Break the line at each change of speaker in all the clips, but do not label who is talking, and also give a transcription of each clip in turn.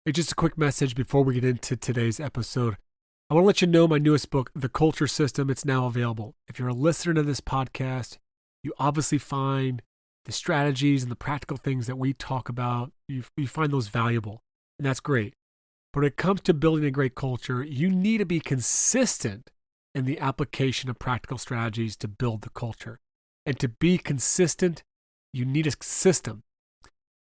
Hey, just a quick message before we get into today's episode. I want to let you know my newest book, The Culture System, it's now available. If you're a listener to this podcast, you obviously find the strategies and the practical things that we talk about, you find those valuable, and that's great. But when it comes to building a great culture, you need to be consistent in the application of practical strategies to build the culture. And to be consistent, you need a system.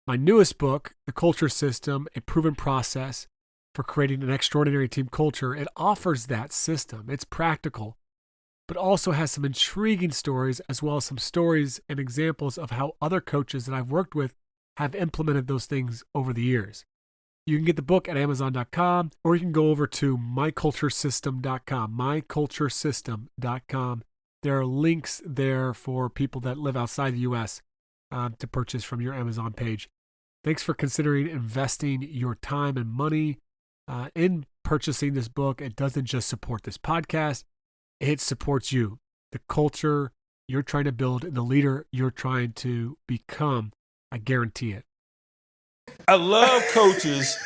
My newest book, The Culture System, a proven process for creating an extraordinary team culture, it offers that system. It's practical, but also has some intriguing stories as well as some stories and examples of how other coaches that I've worked with have implemented those things over the years. You can get the book at Amazon.com, or you can go over to myculturesystem.com, myculturesystem.com. There are links there for people that live outside the U.S. To purchase from your Amazon page. Thanks for considering investing your time and money in purchasing this book. It doesn't just support this podcast, it supports you, the culture you're trying to build, and the leader you're trying to become. I guarantee it.
I love coaches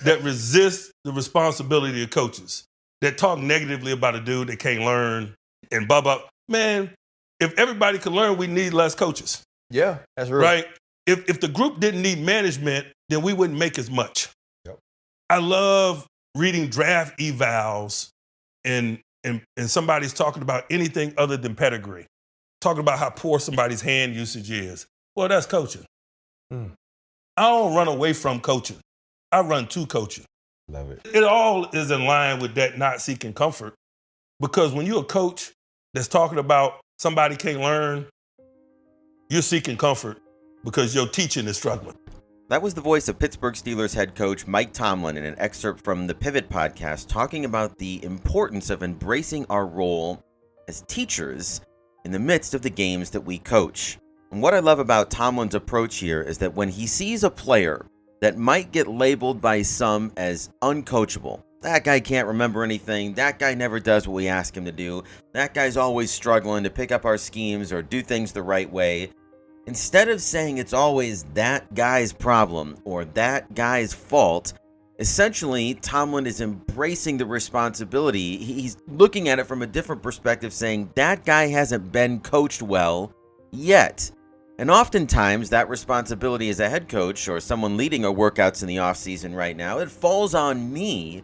that resist the responsibility of coaches, that talk negatively about a dude that can't learn and blah, blah. Man, if everybody could learn, we need less coaches.
Yeah, that's real.
Right? If the group didn't need management, then we wouldn't make as much.
Yep.
I love reading draft evals and somebody's talking about anything other than pedigree, talking about how poor somebody's hand usage is. Well, that's coaching.
Mm.
I don't run away from coaching. I run to coaching.
Love it.
It all is in line with that not seeking comfort, because when you're a coach that's talking about somebody can't learn, you're seeking comfort because your teaching is struggling.
That was the voice of Pittsburgh Steelers head coach Mike Tomlin in an excerpt from the Pivot podcast talking about the importance of embracing our role as teachers in the midst of the games that we coach. And what I love about Tomlin's approach here is that when he sees a player that might get labeled by some as uncoachable, that guy can't remember anything, that guy never does what we ask him to do, that guy's always struggling to pick up our schemes or do things the right way, instead of saying it's always that guy's problem or that guy's fault, essentially Tomlin is embracing the responsibility. He's looking at it from a different perspective, saying that guy hasn't been coached well yet. And oftentimes that responsibility as a head coach or someone leading our workouts in the offseason right now, it falls on me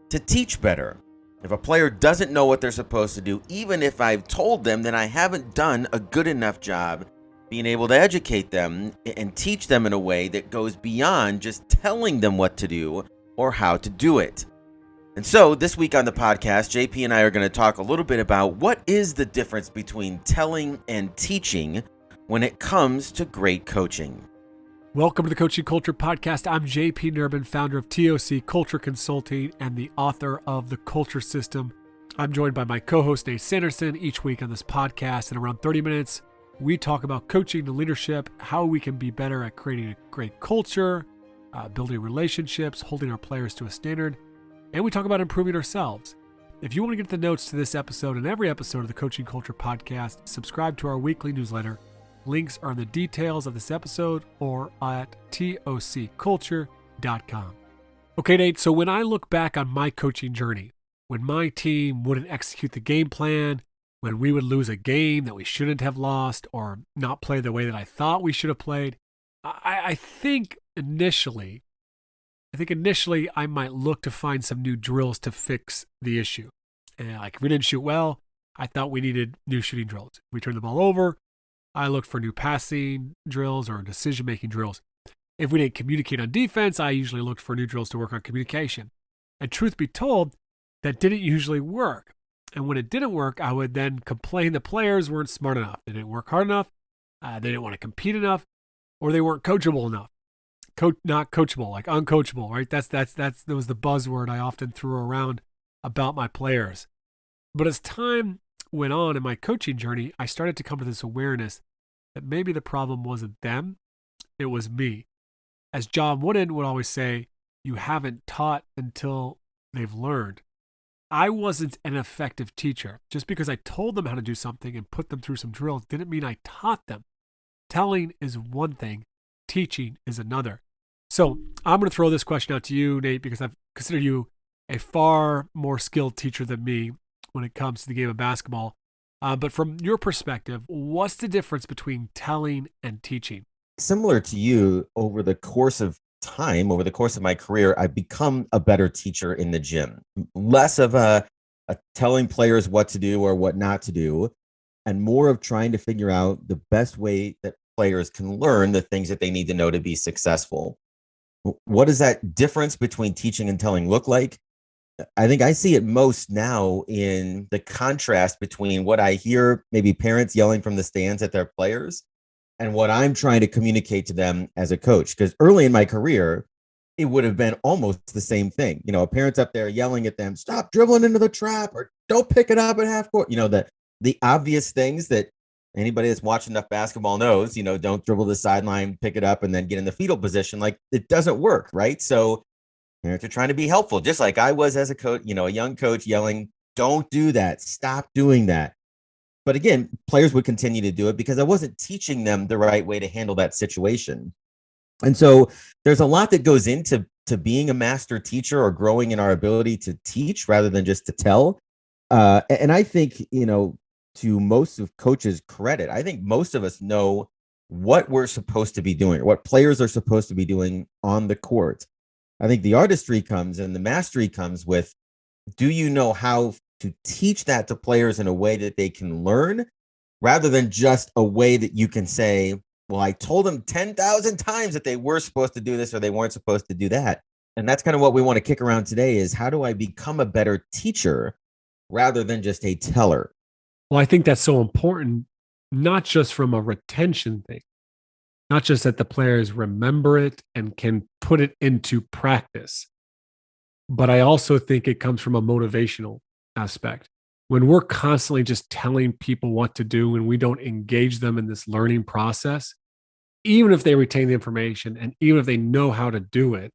to teach better. If a player doesn't know what they're supposed to do, even if I've told them, then I haven't done a good enough job being able to educate them and teach them in a way that goes beyond just telling them what to do or how to do it. And so this week on the podcast, JP and I are going to talk a little bit about what is the difference between telling and teaching when it comes to great coaching.
Welcome to the Coaching Culture Podcast. I'm JP Nurbin, founder of TOC Culture Consulting and the author of The Culture System. I'm joined by my co-host Nate Sanderson each week on this podcast. In around 30 minutes, we talk about coaching and leadership, how we can be better at creating a great culture, building relationships, holding our players to a standard, and we talk about improving ourselves. If you want to get the notes to this episode and every episode of the Coaching Culture Podcast, subscribe to our weekly newsletter. Links are in the details of this episode or at tocculture.com. Okay, Nate, so when I look back on my coaching journey, when my team wouldn't execute the game plan, when we would lose a game that we shouldn't have lost or not play the way that I thought we should have played, I think initially I might look to find some new drills to fix the issue. Like if we didn't shoot well, I thought we needed new shooting drills. If we turned the ball over, I looked for new passing drills or decision-making drills. If we didn't communicate on defense, I usually looked for new drills to work on communication. And truth be told, that didn't usually work. And when it didn't work, I would then complain the players weren't smart enough. They didn't work hard enough. They didn't want to compete enough, or they weren't coachable enough. Not coachable, like uncoachable, right? That was the buzzword I often threw around about my players. But as time went on in my coaching journey, I started to come to this awareness that maybe the problem wasn't them, it was me. As John Wooden would always say, you haven't taught until they've learned. I wasn't an effective teacher. Just because I told them how to do something and put them through some drills didn't mean I taught them. Telling is one thing, teaching is another. So I'm going to throw this question out to you, Nate, because I've considered you a far more skilled teacher than me when it comes to the game of basketball. But from your perspective, what's the difference between telling and teaching?
Similar to you, over the course of time, over the course of my career, I've become a better teacher in the gym. Less of a telling players what to do or what not to do, and more of trying to figure out the best way that players can learn the things that they need to know to be successful. What does that difference between teaching and telling look like? I think I see it most now in the contrast between what I hear maybe parents yelling from the stands at their players and what I'm trying to communicate to them as a coach. Because early in my career, it would have been almost the same thing. A parent's up there yelling at them, stop dribbling into the trap or don't pick it up at half court. The obvious things that anybody that's watched enough basketball knows, don't dribble the sideline, pick it up, and then get in the fetal position. Like, it doesn't work, right? So parents are trying to be helpful, just like I was as a coach, a young coach yelling, don't do that, stop doing that. But again, players would continue to do it because I wasn't teaching them the right way to handle that situation. And so there's a lot that goes into being a master teacher or growing in our ability to teach rather than just to tell. And I think, to most of coaches' credit, I think most of us know what we're supposed to be doing, or what players are supposed to be doing on the court. I think the artistry comes and the mastery comes with, do you know how to teach that to players in a way that they can learn rather than just a way that you can say, well, I told them 10,000 times that they were supposed to do this or they weren't supposed to do that. And that's kind of what we want to kick around today is, how do I become a better teacher rather than just a teller?
Well, I think that's so important, not just from a retention thing, not just that the players remember it and can put it into practice, but I also think it comes from a motivational aspect. When we're constantly just telling people what to do and we don't engage them in this learning process, even if they retain the information and even if they know how to do it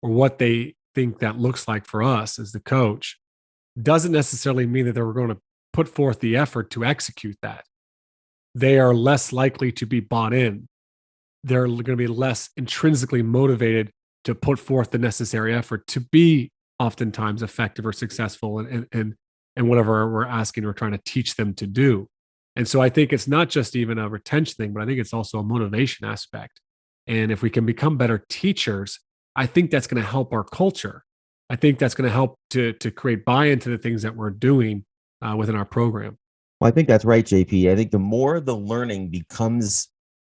or what they think that looks like for us as the coach, doesn't necessarily mean that they're going to put forth the effort to execute that. They are less likely to be bought in. They're going to be less intrinsically motivated to put forth the necessary effort to be oftentimes effective or successful and whatever we're asking or trying to teach them to do. And so I think it's not just even a retention thing, but I think it's also a motivation aspect. And if we can become better teachers, I think that's going to help our culture. I think that's going to help to create buy-in to the things that we're doing within our program.
Well, I think that's right, JP. I think the more the learning becomes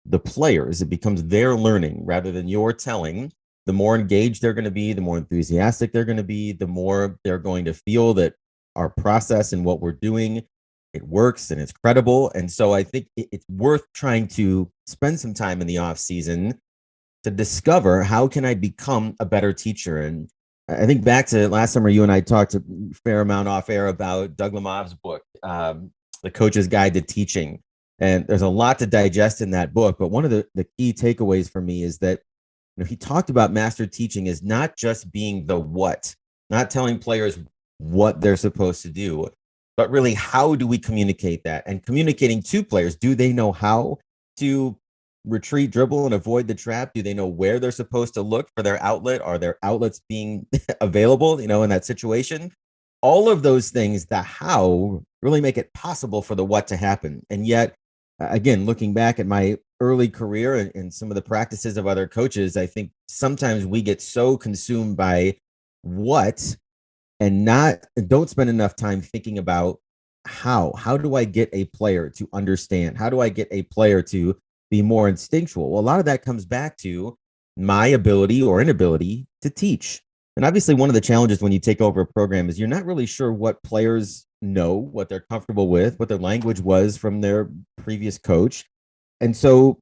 the players, it becomes their learning rather than your telling, the more engaged they're going to be, the more enthusiastic they're going to be, the more they're going to feel that our process and what we're doing, it works and it's credible. And so I think it's worth trying to spend some time in the off season to discover, how can I become a better teacher? And I think back to last summer, you and I talked a fair amount off air about Doug Lamov's book, The Coach's Guide to Teaching. And there's a lot to digest in that book. But one of the key takeaways for me is that he talked about master teaching as not just being the what, not telling players what they're supposed to do, but really, how do we communicate that? And communicating to players, do they know how to retreat, dribble, and avoid the trap? Do they know where they're supposed to look for their outlet? Are their outlets being available, in that situation? All of those things, the how, really make it possible for the what to happen. And yet, again, looking back at my early career and some of the practices of other coaches, I think sometimes we get so consumed by what and don't spend enough time thinking about how do I get a player to understand? How do I get a player to be more instinctual? Well, a lot of that comes back to my ability or inability to teach. And obviously, one of the challenges when you take over a program is you're not really sure what players know, what they're comfortable with, what their language was from their previous coach. And so,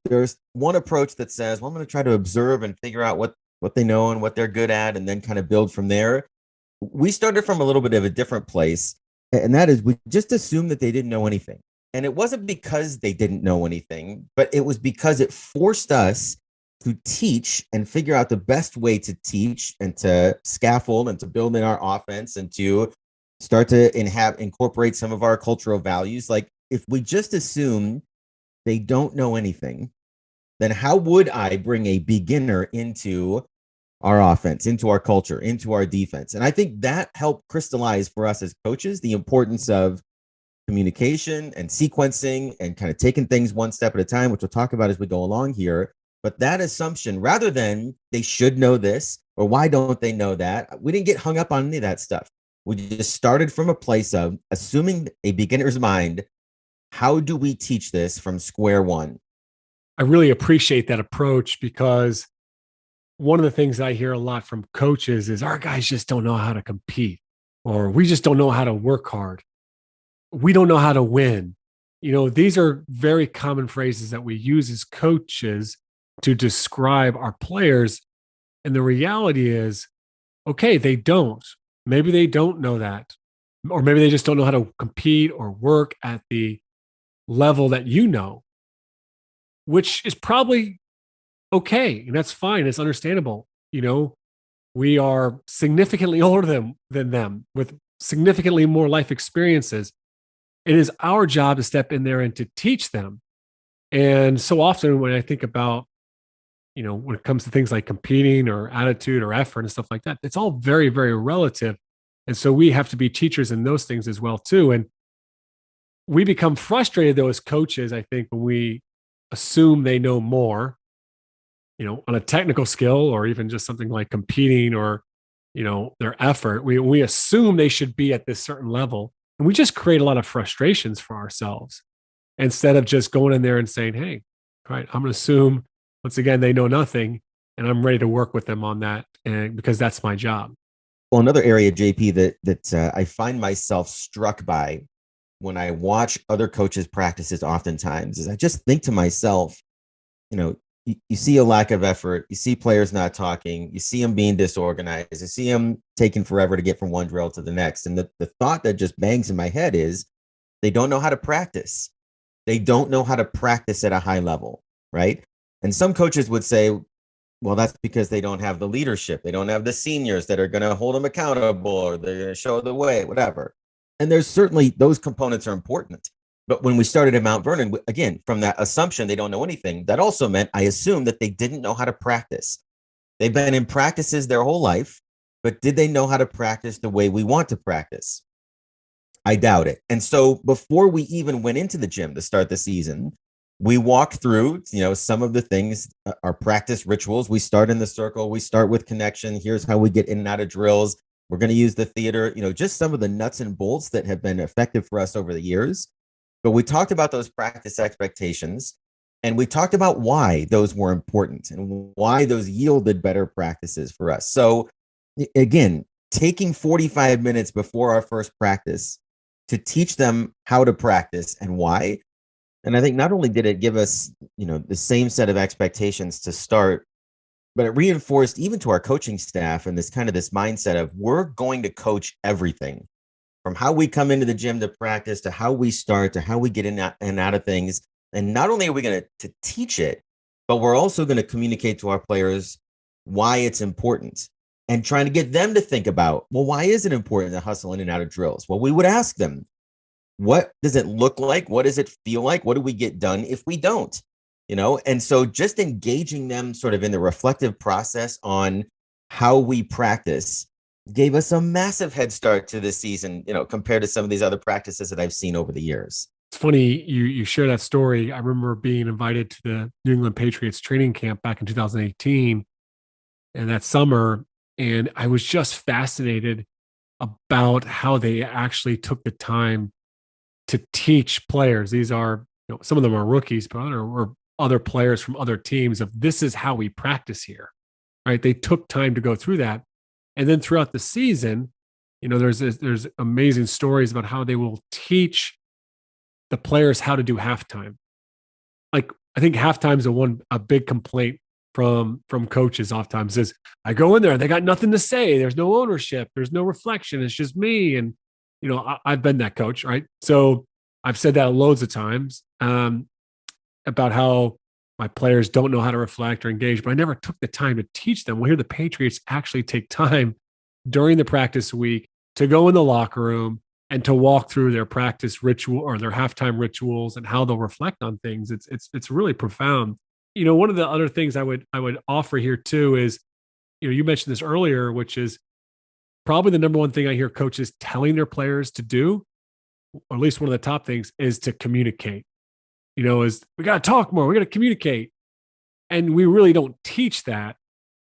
there's one approach that says, well, I'm going to try to observe and figure out what they know and what they're good at, and then kind of build from there. We started from a little bit of a different place, and that is we just assumed that they didn't know anything. And it wasn't because they didn't know anything, but it was because it forced us to teach and figure out the best way to teach and to scaffold and to build in our offense and to start to incorporate some of our cultural values. Like, if we just assume they don't know anything, then how would I bring a beginner into our offense, into our culture, into our defense? And I think that helped crystallize for us as coaches the importance of communication and sequencing and kind of taking things one step at a time, which we'll talk about as we go along here. But that assumption, rather than they should know this or why don't they know that, we didn't get hung up on any of that stuff. We just started from a place of assuming a beginner's mind. How do we teach this from square one?
I really appreciate that approach, because one of the things I hear a lot from coaches is our guys just don't know how to compete, or we just don't know how to work hard. We don't know how to win. These are very common phrases that we use as coaches to describe our players. And the reality is, okay, they don't. Maybe they don't know that. Or maybe they just don't know how to compete or work at the level that which is probably okay. And that's fine. It's understandable. We are significantly older than them with significantly more life experiences. It is our job to step in there and to teach them. And so often when I think about, when it comes to things like competing or attitude or effort and stuff like that, it's all very, very relative. And so we have to be teachers in those things as well, too. And we become frustrated, though, as coaches, I think, when we assume they know more, on a technical skill or even just something like competing or, their effort. We assume they should be at this certain level. And we just create a lot of frustrations for ourselves instead of just going in there and saying, hey, all right, I'm going to assume, once again, they know nothing, and I'm ready to work with them on that, and because that's my job.
Well, another area, JP, that I find myself struck by when I watch other coaches' practices oftentimes is I just think to myself, you see a lack of effort, you see players not talking, you see them being disorganized, you see them taking forever to get from one drill to the next. And the thought that just bangs in my head is they don't know how to practice. They don't know how to practice at a high level, right? And some coaches would say, well, that's because they don't have the leadership. They don't have the seniors that are going to hold them accountable, or they're going to show the way, whatever. And there's certainly those components are important. But when we started at Mount Vernon, again, from that assumption they don't know anything, that also meant I assumed that they didn't know how to practice. They've been in practices their whole life, but did they know how to practice the way we want to practice? I doubt it. And so before we even went into the gym to start the season, we walked through, some of the things, our practice rituals. We start in the circle. We start with connection. Here's how we get in and out of drills. We're going to use the theater, just some of the nuts and bolts that have been effective for us over the years. But we talked about those practice expectations, and we talked about why those were important and why those yielded better practices for us. So again, taking 45 minutes before our first practice to teach them how to practice and why. And I think not only did it give us, the same set of expectations to start, but it reinforced even to our coaching staff and this mindset of we're going to coach everything. From how we come into the gym to practice, to how we start, to how we get in and out of things. And not only are we going to teach it, but we're also going to communicate to our players why it's important and trying to get them to think about, well, why is it important to hustle in and out of drills? Well, we would ask them, what does it look like? What does it feel like? What do we get done if we don't? And so just engaging them sort of in the reflective process on how we practice gave us a massive head start to this season, compared to some of these other practices that I've seen over the years.
It's funny you share that story. I remember being invited to the New England Patriots training camp back in 2018 and that summer, and I was just fascinated about how they actually took the time to teach players. These are, some of them are rookies, but other players from other teams of this is how we practice here, right? They took time to go through that. And then throughout the season, there's amazing stories about how they will teach the players how to do halftime. Like, I think halftime is a big complaint from coaches oftentimes is I go in there and they got nothing to say. There's no ownership. There's no reflection. It's just me. And, I've been that coach, right? So I've said that loads of times about how my players don't know how to reflect or engage, but I never took the time to teach them. Well, here the Patriots actually take time during the practice week to go in the locker room and to walk through their practice ritual or their halftime rituals and how they'll reflect on things. It's really profound. One of the other things I would offer here too is, you mentioned this earlier, which is probably the number one thing I hear coaches telling their players to do, or at least one of the top things, is to communicate. Is we got to talk more, we got to communicate, and we really don't teach that.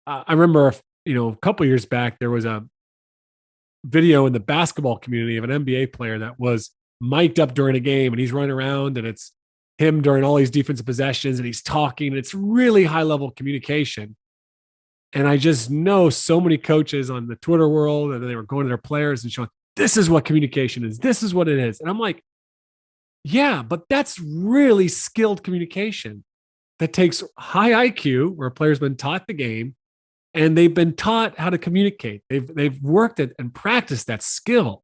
I remember, a couple of years back, there was a video in the basketball community of an NBA player that was mic'd up during a game, and he's running around, and it's him during all these defensive possessions, and he's talking, and it's really high level communication. And I just know so many coaches on the Twitter world, and they were going to their players and showing, this is what communication is. This is what it is. And I'm like, yeah, but that's really skilled communication that takes high IQ, where a player's been taught the game and they've been taught how to communicate. They've worked it and practiced that skill.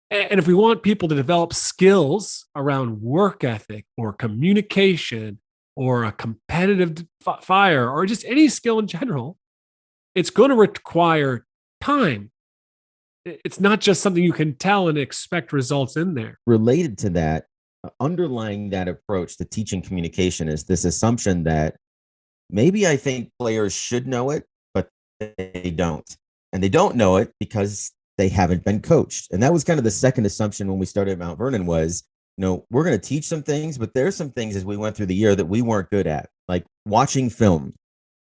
And if we want people to develop skills around work ethic or communication or a competitive fire or just any skill in general, it's going to require time. It's not just something you can tell and expect results in there.
Related to that, underlying that approach to teaching communication is this assumption that maybe I think players should know it, but they don't. And they don't know it because they haven't been coached. And that was kind of the second assumption when we started at Mount Vernon was, we're going to teach some things, but there's some things as we went through the year that we weren't good at, like watching film.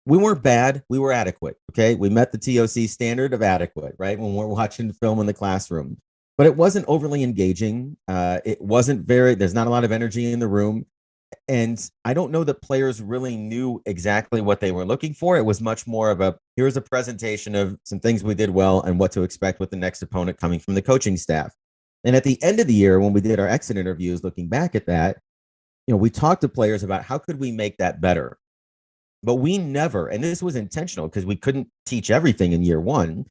We weren't bad. We were adequate. Okay. We met the TOC standard of adequate, right? When we're watching film in the classroom, but it wasn't overly engaging. It wasn't there's not a lot of energy in the room. And I don't know that players really knew exactly what they were looking for. It was much more of here's a presentation of some things we did well and what to expect with the next opponent coming from the coaching staff. And at the end of the year, when we did our exit interviews, looking back at that, we talked to players about how could we make that better. But we never, and this was intentional because we couldn't teach everything in year one.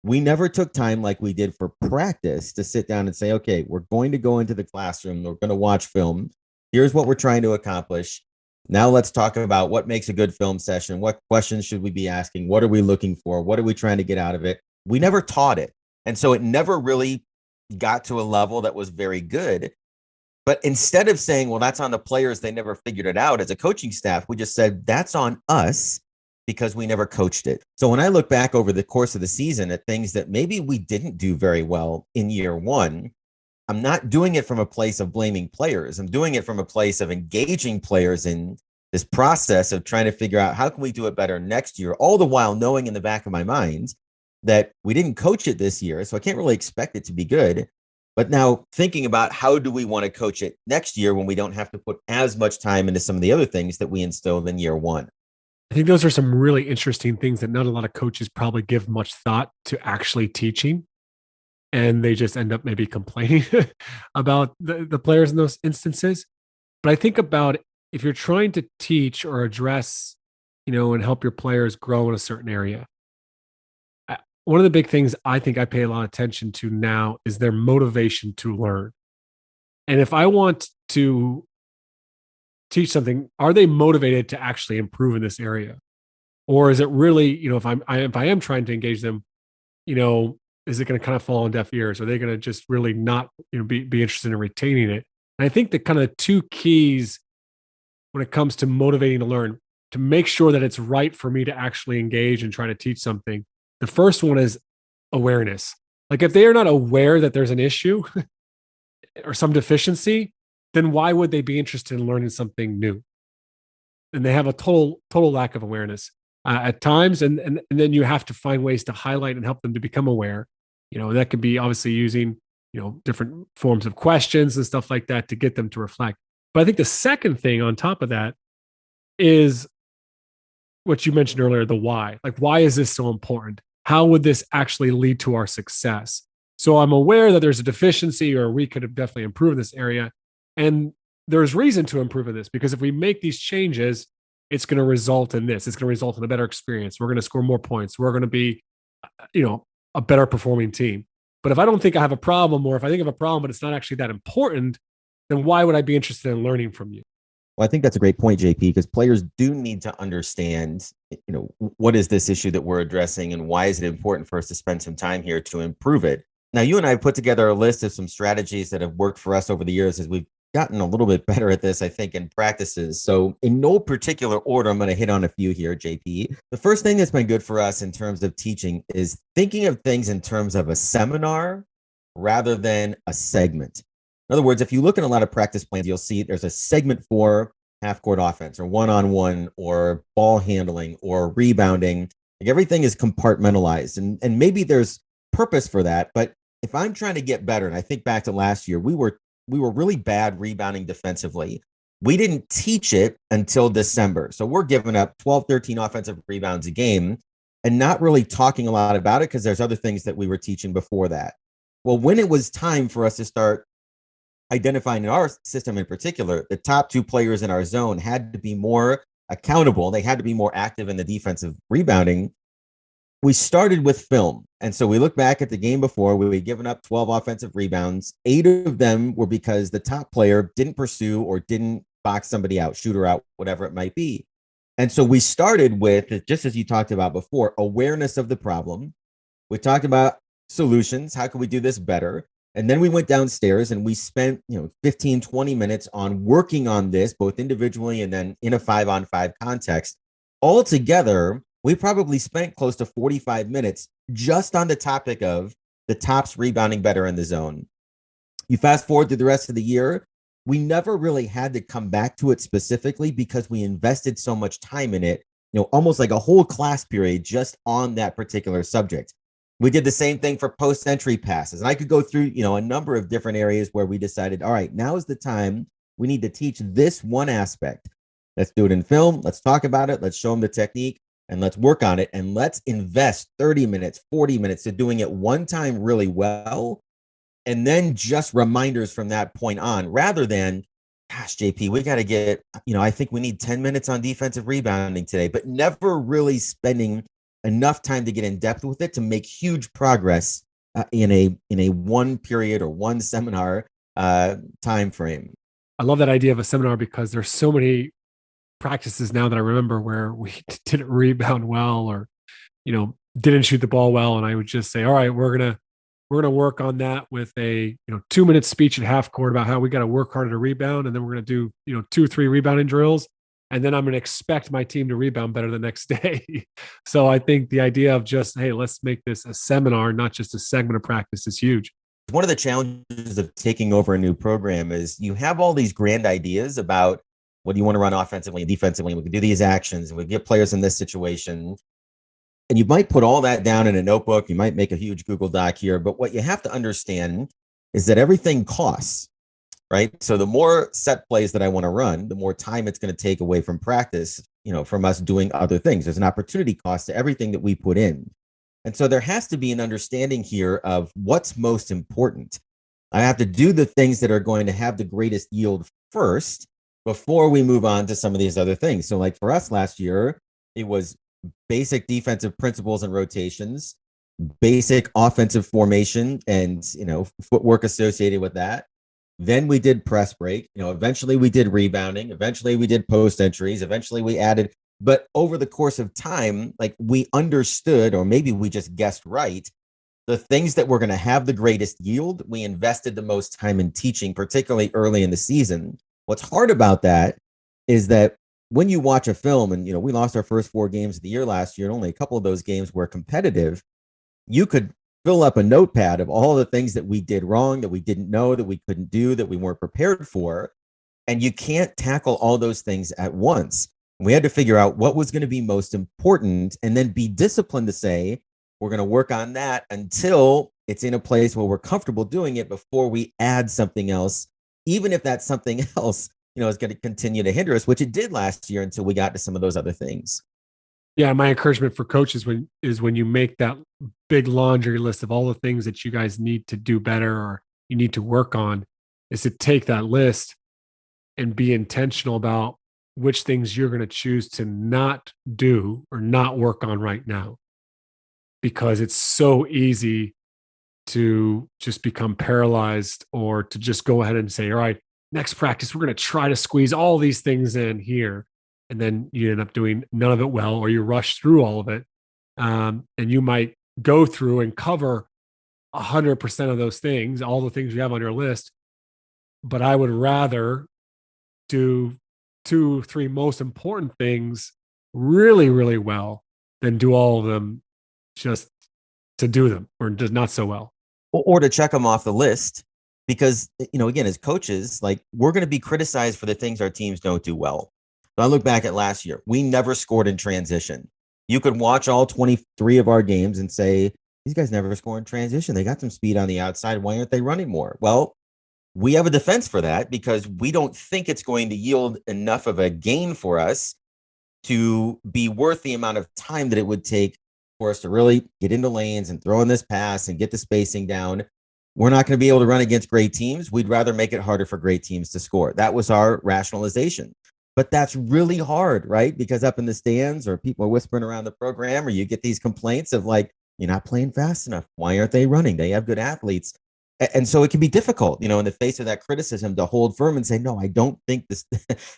We never took time like we did for practice to sit down and say, okay, we're going to go into the classroom. We're going to watch film. Here's what we're trying to accomplish. Now let's talk about what makes a good film session. What questions should we be asking? What are we looking for? What are we trying to get out of it? We never taught it. And so it never really got to a level that was very good. But instead of saying, well, that's on the players, they never figured it out as a coaching staff, we just said that's on us because we never coached it. So when I look back over the course of the season at things that maybe we didn't do very well in year one, I'm not doing it from a place of blaming players. I'm doing it from a place of engaging players in this process of trying to figure out how can we do it better next year, all the while knowing in the back of my mind that we didn't coach it this year, so I can't really expect it to be good. But now thinking about how do we want to coach it next year when we don't have to put as much time into some of the other things that we instilled in year one.
I think those are some really interesting things that not a lot of coaches probably give much thought to actually teaching. And they just end up maybe complaining about the players in those instances. But I think about if you're trying to teach or address, and help your players grow in a certain area. One of the big things I think I pay a lot of attention to now is their motivation to learn. And if I want to teach something, are they motivated to actually improve in this area? Or is it really, if I am trying to engage them, is it going to kind of fall on deaf ears? Are they going to just really not, be interested in retaining it? And I think the kind of two keys when it comes to motivating to learn, to make sure that it's right for me to actually engage and try to teach something. The first one is awareness. Like if they are not aware that there's an issue or some deficiency, then why would they be interested in learning something new? And they have a total lack of awareness at times. And then you have to find ways to highlight and help them to become aware. That could be obviously using, different forms of questions and stuff like that to get them to reflect. But I think the second thing on top of that is what you mentioned earlier, the why. Like, why is this so important? How would this actually lead to our success? So I'm aware that there's a deficiency or we could have definitely improved in this area. And there's reason to improve in this because if we make these changes, it's going to result in this. It's going to result in a better experience. We're going to score more points. We're going to be, a better performing team. But if I don't think I have a problem, or if I think I have a problem, but it's not actually that important, then why would I be interested in learning from you?
Well, I think that's a great point, JP, because players do need to understand, what is this issue that we're addressing and why is it important for us to spend some time here to improve it? Now, you and I have put together a list of some strategies that have worked for us over the years as we've gotten a little bit better at this, I think, in practices. So in no particular order, I'm going to hit on a few here, JP. The first thing that's been good for us in terms of teaching is thinking of things in terms of a seminar rather than a segment. In other words, if you look at a lot of practice plans, you'll see there's a segment for half-court offense or one-on-one or ball handling or rebounding. Like everything is compartmentalized, and maybe there's purpose for that. But if I'm trying to get better, and I think back to last year, we were really bad rebounding defensively. We didn't teach it until December. So we're giving up 12, 13 offensive rebounds a game and not really talking a lot about it because there's other things that we were teaching before that. Well, when it was time for us to start identifying in our system in particular, the top two players in our zone had to be more accountable. They had to be more active in the defensive rebounding. We started with film. And so we look back at the game before, we had given up 12 offensive rebounds. 8 of them were because the top player didn't pursue or didn't box somebody out, shooter out, whatever it might be. And so we started with, just as you talked about before, awareness of the problem. We talked about solutions. How can we do this better? And then we went downstairs and we spent, 15, 20 minutes on working on this, both individually and then in a 5-on-5 context. Altogether, we probably spent close to 45 minutes just on the topic of the tops rebounding better in the zone. You fast forward through the rest of the year, we never really had to come back to it specifically because we invested so much time in it, almost like a whole class period just on that particular subject. We did the same thing for post-entry passes. And I could go through, a number of different areas where we decided, all right, now is the time we need to teach this one aspect. Let's do it in film. Let's talk about it. Let's show them the technique and let's work on it. And let's invest 30 minutes, 40 minutes to doing it one time really well. And then just reminders from that point on, rather than, gosh, JP, we got to get, I think we need 10 minutes on defensive rebounding today, but never really spending enough time to get in depth with it to make huge progress in a one period or one seminar time frame.
I love that idea of a seminar because there's so many practices now that I remember where we didn't rebound well or, didn't shoot the ball well. And I would just say, all right, we're going to work on that with a, 2-minute speech at half court about how we got to work harder to rebound. And then we're going to do, 2 or 3 rebounding drills. And then I'm going to expect my team to rebound better the next day. So I think the idea of just, hey, let's make this a seminar, not just a segment of practice, is huge.
One of the challenges of taking over a new program is you have all these grand ideas about what do you want to run offensively and defensively. We can do these actions and we get players in this situation. And you might put all that down in a notebook. You might make a huge Google Doc here. But what you have to understand is that everything costs. Right. So the more set plays that I want to run, the more time it's going to take away from practice, from us doing other things. There's an opportunity cost to everything that we put in. And so there has to be an understanding here of what's most important. I have to do the things that are going to have the greatest yield first before we move on to some of these other things. So like for us last year, it was basic defensive principles and rotations, basic offensive formation and, footwork associated with that. Then we did press break, eventually we did rebounding. Eventually we did post entries. Eventually we added, but over the course of time, like we understood, or maybe we just guessed right, the things that were going to have the greatest yield, we invested the most time in teaching, particularly early in the season. What's hard about that is that when you watch a film and, we lost our first 4 games of the year last year, and only a couple of those games were competitive, you could fill up a notepad of all the things that we did wrong, that we didn't know, that we couldn't do, that we weren't prepared for. And you can't tackle all those things at once. We had to figure out what was going to be most important and then be disciplined to say, we're going to work on that until it's in a place where we're comfortable doing it before we add something else, even if that something else, is going to continue to hinder us, which it did last year until we got to some of those other things.
Yeah, my encouragement for coaches is when you make that big laundry list of all the things that you guys need to do better or you need to work on, is to take that list and be intentional about which things you're going to choose to not do or not work on right now. Because it's so easy to just become paralyzed or to just go ahead and say, all right, next practice, we're going to try to squeeze all these things in here. And then you end up doing none of it well, or you rush through all of it. And you might go through and cover 100% of those things, all the things you have on your list, but I would rather do 2, 3 most important things really, really well than do all of them just to do them or just not so well.
Or to check them off the list. Because, again, as coaches, like, we're going to be criticized for the things our teams don't do well. So I look back at last year, we never scored in transition. You could watch all 23 of our games and say, these guys never score in transition. They got some speed on the outside. Why aren't they running more? Well, we have a defense for that because we don't think it's going to yield enough of a gain for us to be worth the amount of time that it would take for us to really get into lanes and throw in this pass and get the spacing down. We're not going to be able to run against great teams. We'd rather make it harder for great teams to score. That was our rationalization. But that's really hard, right? Because up in the stands, or people are whispering around the program, or you get these complaints of like, you're not playing fast enough. Why aren't they running? They have good athletes. And so it can be difficult, in the face of that criticism, to hold firm and say, no, I don't think this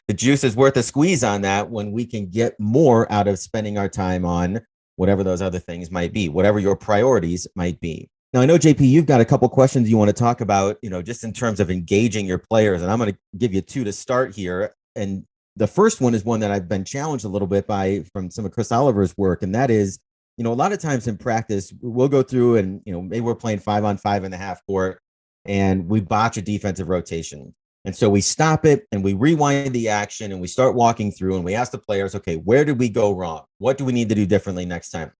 the juice is worth a squeeze on that, when we can get more out of spending our time on whatever those other things might be, whatever your priorities might be. Now, I know, JP, you've got a couple questions you want to talk about, just in terms of engaging your players. And I'm going to give you 2 to start here. And the first one is one that I've been challenged a little bit from some of Chris Oliver's work. And that is, a lot of times in practice, we'll go through and, maybe we're playing 5-on-5 in the half court and we botch a defensive rotation. And so we stop it and we rewind the action and we start walking through and we ask the players, okay, where did we go wrong? What do we need to do differently next time?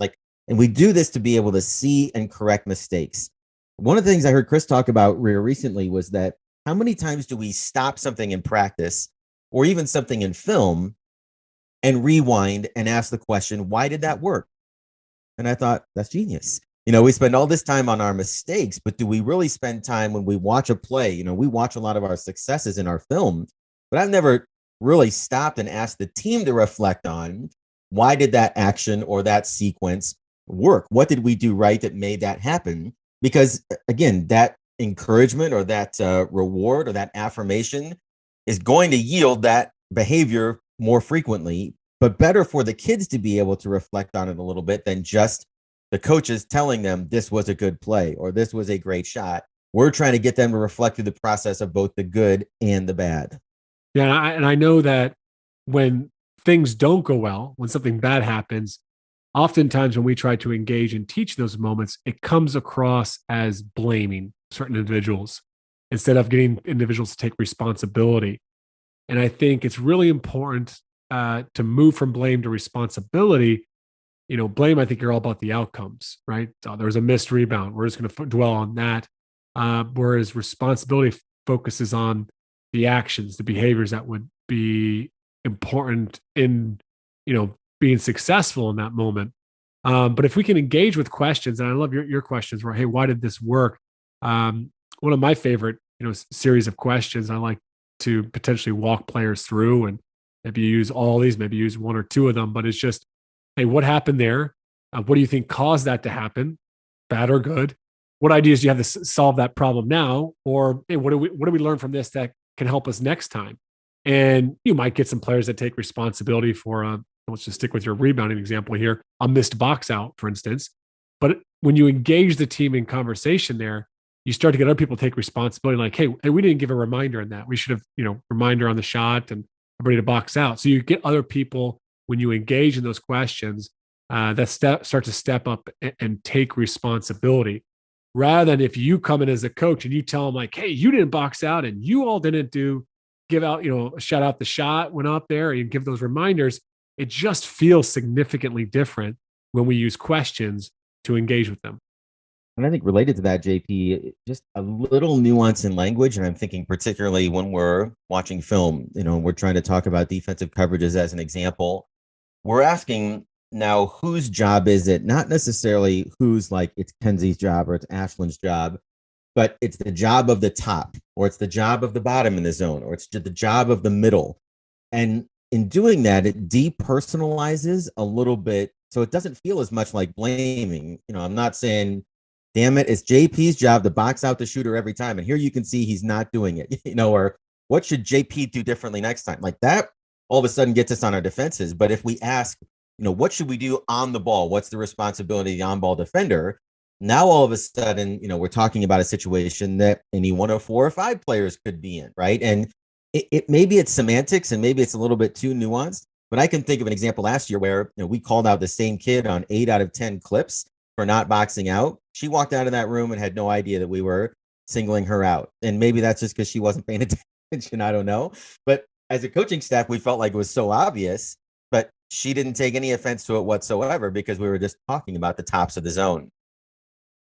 And we do this to be able to see and correct mistakes. One of the things I heard Chris talk about recently was that how many times do we stop something in practice or even something in film and rewind and ask the question, why did that work? And I thought, that's genius. We spend all this time on our mistakes, but do we really spend time when we watch a play? We watch a lot of our successes in our film, but I've never really stopped and asked the team to reflect on, why did that action or that sequence work? What did we do right that made that happen? Because again, that encouragement or that reward or that affirmation is going to yield that behavior more frequently, but better for the kids to be able to reflect on it a little bit than just the coaches telling them this was a good play or this was a great shot. We're trying to get them to reflect through the process of both the good and the bad.
Yeah, and I know that when things don't go well, when something bad happens, oftentimes when we try to engage and teach those moments, it comes across as blaming certain individuals instead of getting individuals to take responsibility. And I think it's really important to move from blame to responsibility. Blame, I think you're all about the outcomes, right? There was a missed rebound. We're just going to dwell on that. Whereas responsibility focuses on the actions, the behaviors that would be important in, being successful in that moment. But if we can engage with questions, and I love your questions, where, hey, why did this work? One of my favorite, series of questions I like to potentially walk players through, and maybe use all these, maybe use 1 or 2 of them, but it's just, hey, what happened there? What do you think caused that to happen? Bad or good? What ideas do you have to solve that problem now? Or, hey, what do we learn from this that can help us next time? And you might get some players that take responsibility for, let's just stick with your rebounding example here, a missed box out, for instance. But when you engage the team in conversation there, you start to get other people take responsibility, like, hey, we didn't give a reminder in that. We should have, reminder on the shot and everybody to box out. So you get other people, when you engage in those questions, that start to step up and take responsibility, rather than if you come in as a coach and you tell them like, hey, you didn't box out and you all didn't give out, shout out the shot went up there and give those reminders. It just feels significantly different when we use questions to engage with them.
And I think related to that, JP, just a little nuance in language. And I'm thinking particularly when we're watching film, we're trying to talk about defensive coverages as an example. We're asking now, whose job is it? Not necessarily who's, like, it's Kenzie's job or it's Ashland's job, but it's the job of the top, or it's the job of the bottom in the zone, or it's the job of the middle. And in doing that, it depersonalizes a little bit. So it doesn't feel as much like blaming. I'm not saying, damn it, it's JP's job to box out the shooter every time. And here you can see he's not doing it, or what should JP do differently next time? Like that all of a sudden gets us on our defenses. But if we ask, what should we do on the ball? What's the responsibility of the on-ball defender? Now, all of a sudden, we're talking about a situation that any one of 4 or 5 players could be in, right? And it maybe it's semantics and maybe it's a little bit too nuanced, but I can think of an example last year where we called out the same kid on 8 out of 10 clips for not boxing out. She walked out of that room and had no idea that we were singling her out. And maybe that's just because she wasn't paying attention. I don't know. But as a coaching staff, we felt like it was so obvious, but she didn't take any offense to it whatsoever because we were just talking about the tops of the zone.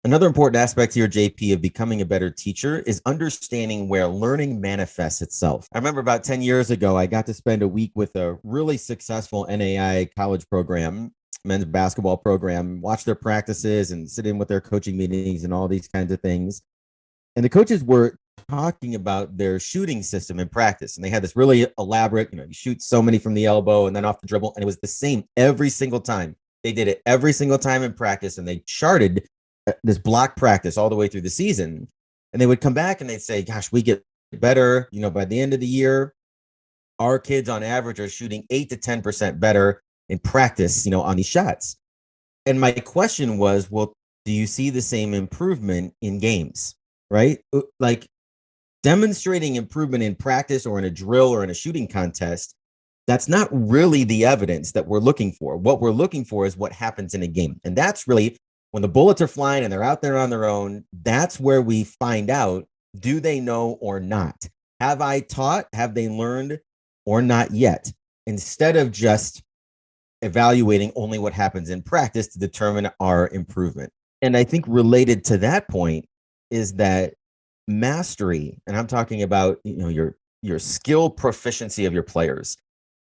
Another important aspect here, JP, of becoming a better teacher is understanding where learning manifests itself. I remember about 10 years ago, I got to spend a week with a really successful NAI college program, men's basketball program, watch their practices and sit in with their coaching meetings and all these kinds of things. And the coaches were talking about their shooting system in practice. And they had this really elaborate, you shoot so many from the elbow and then off the dribble. And it was the same every single time. They did it every single time in practice. And they charted this block practice all the way through the season. And they would come back and they'd say, gosh, we get better. By the end of the year, our kids on average are shooting 8 to 10% better in practice, on these shots. And my question was, well, do you see the same improvement in games, right? Like demonstrating improvement in practice or in a drill or in a shooting contest, that's not really the evidence that we're looking for. What we're looking for is what happens in a game. And that's really when the bullets are flying and they're out there on their own, that's where we find out, do they know or not? Have I taught? Have they learned or not yet? Instead of just evaluating only what happens in practice to determine our improvement. And I think related to that point is that mastery, and I'm talking about, your skill proficiency of your players,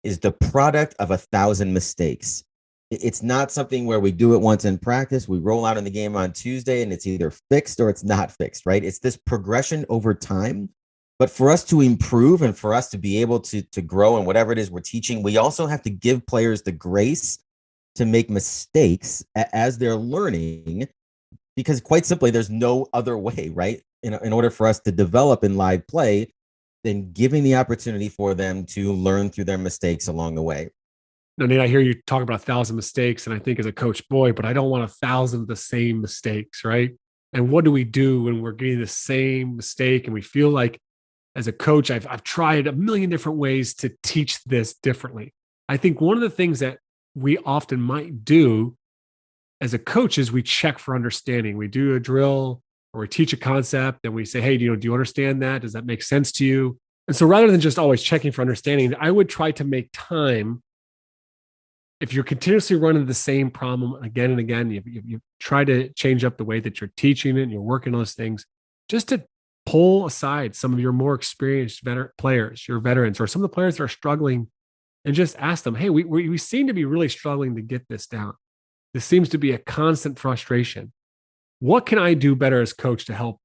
is the product of 1,000 mistakes. It's not something where we do it once in practice, we roll out in the game on Tuesday, and it's either fixed or it's not fixed, right? It's this progression over time. But for us to improve and for us to be able to grow in whatever it is we're teaching, we also have to give players the grace to make mistakes as they're learning, because quite simply, there's no other way, right? In order for us to develop in live play, than giving the opportunity for them to learn through their mistakes along the way.
No, Nate, I hear you talk about 1,000 mistakes, and I think as a coach, boy, but I don't want 1,000 of the same mistakes, right? And what do we do when we're getting the same mistake and we feel like, as a coach, I've tried a million different ways to teach this differently. I think one of the things that we often might do as a coach is we check for understanding. We do a drill or we teach a concept and we say, hey, do you understand that? Does that make sense to you? And so rather than just always checking for understanding, I would try to make time. If you're continuously running the same problem again and again, you try to change up the way that you're teaching it and you're working on those things, just to pull aside some of your more experienced players, your veterans, or some of the players that are struggling, and just ask them, hey, we seem to be really struggling to get this down. This seems to be a constant frustration. What can I do better as coach to help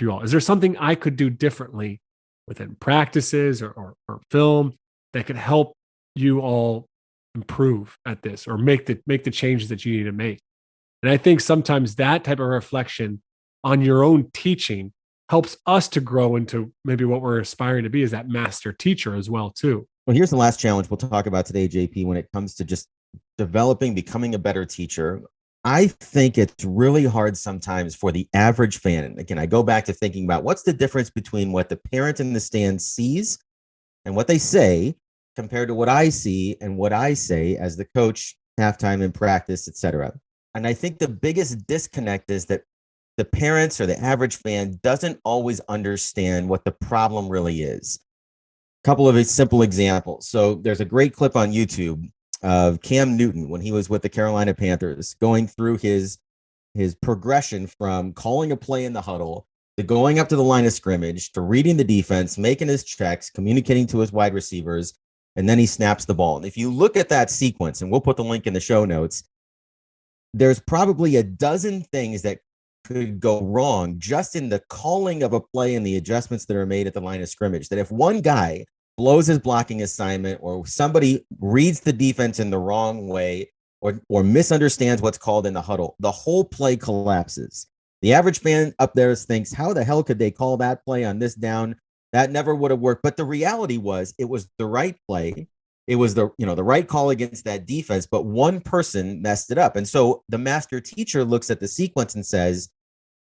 you all? Is there something I could do differently within practices or film that could help you all improve at this or make the changes that you need to make? And I think sometimes that type of reflection on your own teaching helps us to grow into maybe what we're aspiring to be as that master teacher as well too.
Well, here's the last challenge we'll talk about today, JP, when it comes to just becoming a better teacher. I think it's really hard sometimes for the average fan. And again, I go back to thinking about what's the difference between what the parent in the stand sees and what they say compared to what I see and what I say as the coach, halftime in practice, etc. And I think the biggest disconnect is that the parents or the average fan doesn't always understand what the problem really is. A couple of simple examples. So there's a great clip on YouTube of Cam Newton when he was with the Carolina Panthers, going through his progression from calling a play in the huddle to going up to the line of scrimmage to reading the defense, making his checks, communicating to his wide receivers, and then he snaps the ball. And if you look at that sequence, and we'll put the link in the show notes, there's probably a dozen things that could go wrong just in the calling of a play and the adjustments that are made at the line of scrimmage. That if one guy blows his blocking assignment or somebody reads the defense in the wrong way or misunderstands what's called in the huddle, the whole play collapses. The average fan up there thinks, how the hell could they call that play on this down? That never would have worked. But the reality was it was the right play It was the right call against that defense, but one person messed it up. And so the master teacher looks at the sequence and says,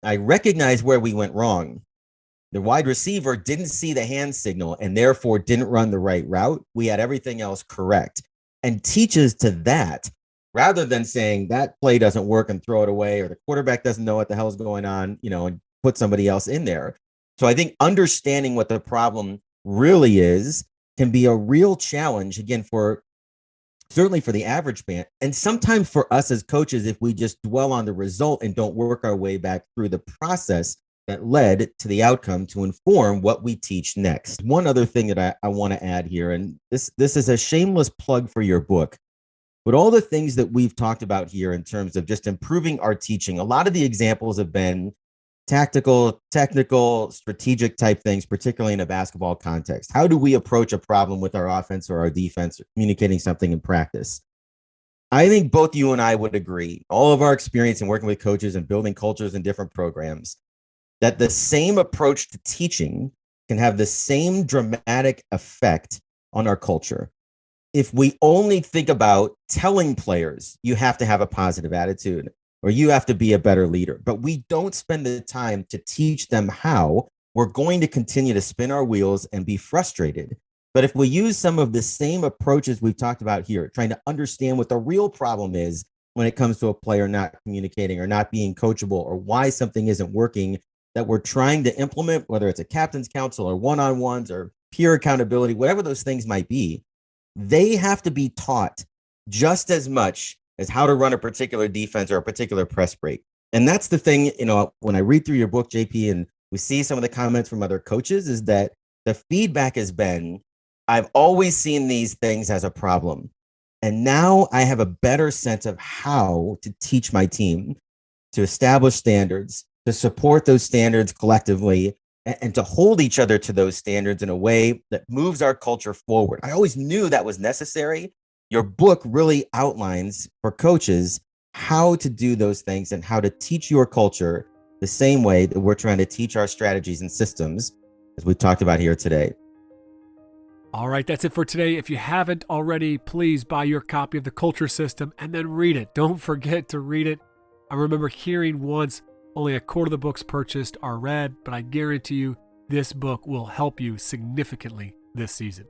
I recognize where we went wrong. The wide receiver didn't see the hand signal and therefore didn't run the right route. We had everything else correct, and teaches to that rather than saying that play doesn't work and throw it away, or the quarterback doesn't know what the hell is going on, and put somebody else in there. So I think understanding what the problem really is can be a real challenge, again, certainly for the average fan, and sometimes for us as coaches, if we just dwell on the result and don't work our way back through the process that led to the outcome to inform what we teach next. One other thing that I want to add here, and this is a shameless plug for your book, but all the things that we've talked about here in terms of just improving our teaching, a lot of the examples have been tactical, technical, strategic type things, particularly in a basketball context. How do we approach a problem with our offense or our defense, or communicating something in practice? I think both you and I would agree, all of our experience in working with coaches and building cultures in different programs, that the same approach to teaching can have the same dramatic effect on our culture. If we only think about telling players, you have to have a positive attitude or you have to be a better leader, but we don't spend the time to teach them how, we're going to continue to spin our wheels and be frustrated. But if we use some of the same approaches we've talked about here, trying to understand what the real problem is when it comes to a player not communicating or not being coachable, or why something isn't working that we're trying to implement, whether it's a captain's council or one-on-ones or peer accountability, whatever those things might be, they have to be taught just as much as how to run a particular defense or a particular press break. And that's the thing, when I read through your book, JP, and we see some of the comments from other coaches, is that the feedback has been, I've always seen these things as a problem. And now I have a better sense of how to teach my team to establish standards, to support those standards collectively, and to hold each other to those standards in a way that moves our culture forward. I always knew that was necessary. Your book really outlines for coaches how to do those things and how to teach your culture the same way that we're trying to teach our strategies and systems, as we talked about here today.
All right, that's it for today. If you haven't already, please buy your copy of The Culture System and then read it. Don't forget to read it. I remember hearing once only a quarter of the books purchased are read, but I guarantee you this book will help you significantly this season.